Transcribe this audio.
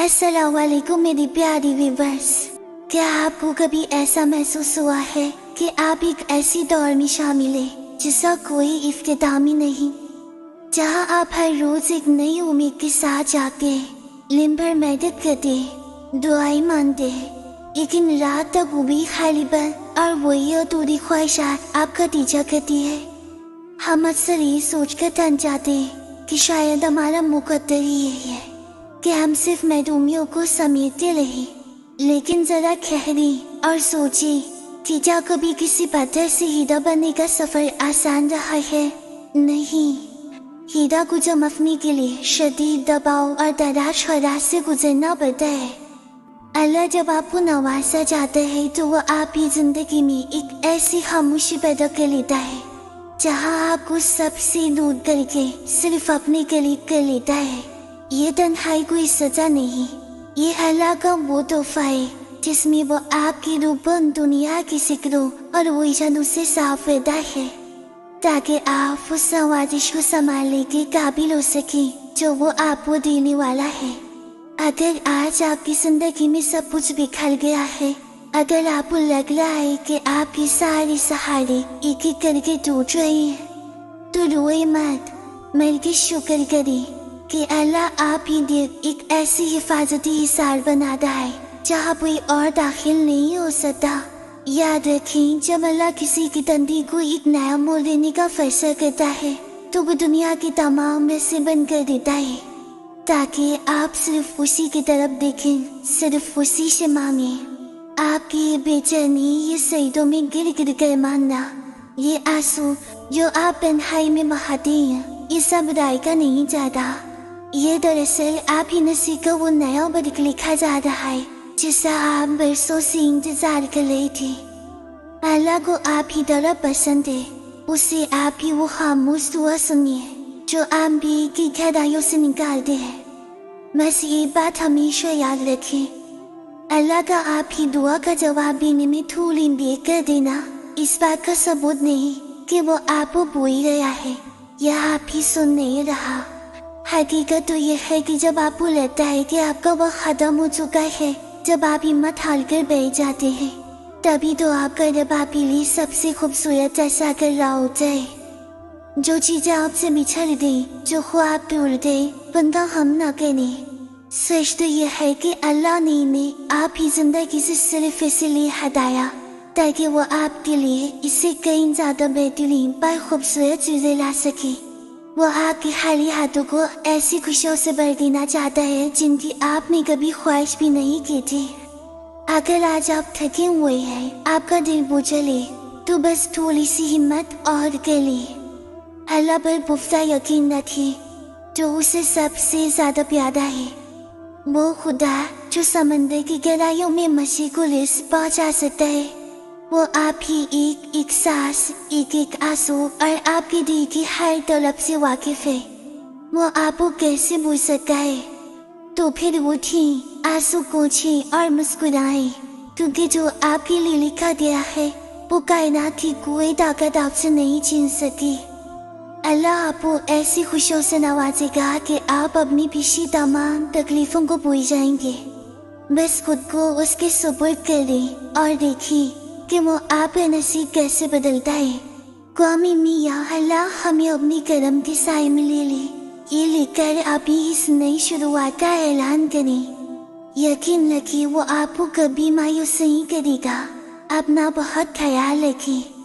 अस्सलाम वालेकुम मेरी प्यारी व्यूअर्स। क्या आपको कभी ऐसा महसूस हुआ है कि आप एक ऐसी दौर में शामिल हैं जिसका कोई इख्तिताम ही नहीं, जहां आप हर रोज एक नई उम्मीद के साथ जागते हैं, दिन भर मेहनत करते, दुआएं मांगते, लेकिन रात तक वो भी खालीपन और वही अधूरी ख्वाहिशात आपका पीछा करती है। हम अक्सर ये सोचकर थक जाते हैं कि शायद हमारा मुकद्दर ही यही है कि हम सिर्फ महरूमियों को समेटते रहे, लेकिन जरा ठहरें और सोचें कि क्या कभी किसी पत्थर से हीरा बनने का सफर आसान रहा है? नहीं, हीरा को चमकने के लिए शदीद दबाव और तराश खराश से गुजरना पड़ता है। अल्लाह जब आपको नवाजा चाहता है तो वो आपकी जिंदगी में एक ऐसी खामोशी पैदा कर लेता है जहाँ आपको सबसे दूर करके सिर्फ अपने करीब कर लेता है। ये तन्हाई कोई सजा नहीं, ये अल्लाह का वो तोहफा है जिसमें वो आपकी रूपन दुनिया की फिक्रों और उलझनों से साफ करता है, ताकि आप उस आवाज़ को संभालने के काबिल हो सके जो वो आपको देने वाला है। अगर आज आपकी जिंदगी में सब कुछ बिखर गया है, अगर आपको लग रहा है कि आपके सारे सहारे एक एक करके टूट रहे हैं, तो रोए मत, बल्कि शुक्र करें कि अल्लाह आप ही दिल एक ऐसी हिफाजती हिसार बनाता है जहाँ कोई और दाखिल नहीं हो सकता। याद रखें, जब अल्लाह किसी की तंदीर को एक नया मोड़ देने का फैसला करता है तो वो दुनिया की तमाम रस्से बंद कर देता है, ताकि आप सिर्फ उसी की तरफ देखें, सिर्फ उसी से मांगे। आपकी ये बेचैनी, ये सईदों में गिर गिर कर मानना, ये आंसू जो आप तन्हाई में बहाते हैं, ये सब राय का नहीं जाता। ये दरअसल आप ही नसीब का वो नया बरक लिखा जा रहा है जिसका आप बरसों से इंतजार कर रहे थे। अल्लाह को आप ही तरह पसंद है, उसे आप ही वो खामोश दुआ सुनिए जो आप भी की गहराइयों से निकालते हैं। बस ये बात हमेशा याद रखें, अल्लाह का आप ही दुआ का जवाब देने में थोड़ी देर कर देना इस बात का सबूत नहीं कि वो आपको भूल गया है या आप ही सुन नहीं रहा। हकीकत तो यह है कि जब आपको लगता है कि आपका वक्त खत्म हो चुका है, जब आप हिम्मत हार कर बैठ जाते हैं, तभी तो आपका रब आपके लिए सबसे खूबसूरत ऐसा कर रहा होता है। जो चीजें आपसे बिछड़ गई, जो ख्वाब टूट गए, उनका हम ना करें। सच तो यह है कि अल्लाह ने इन्हें आप ही जिंदगी से सिर्फ इसलिए हटाया ताकि वो आपके लिए इससे कई ज्यादा बेहतरीन पर खूबसूरत चीजें ला सके। वो आपके खाली हाथों को ऐसी खुशियों से भर देना चाहता है जिनकी आपने कभी ख्वाहिश भी नहीं की थी। अगर आज आप थके हुए हैं, आपका दिल बोझले, तो बस थोड़ी सी हिम्मत और कर ले। अल्लाह पर पुख्ता यकीन रखिए जो उसे सबसे ज्यादा प्यारा है, वो खुदा जो समंदर की गहराइयों में मछली को रिज़्क़ पहुंचा सकता है। वो आप ही एक एक सांस, एक एक आंसू और आपके दिल की हर तलब से वाकिफ है। वो आपको कैसे भूल सकता है? तो फिर उठिए, आंसू पोंछिए और मुस्कुराएं, क्योंकि जो आपके लिए लिखा गया है वो कायनात की कोई ताकत आपसे नहीं छीन सकी। अल्लाह आपको ऐसी खुशियों से नवाजेगा कि आप अपनी पिछली तमाम तकलीफों को भूल जाएंगे। बस खुद को उसके सुपुर्द करें और देखिए कि वो आपका नसीब कैसे बदलता है। कौमी मियाँ अल्लाह हमें अपनी करम के साए में ले ले, ये लेकर आप ही इस नई शुरुआत का ऐलान करें। यकीन रखिए वो आपको कभी मायूस नहीं करेगा। अपना बहुत ख्याल रखें।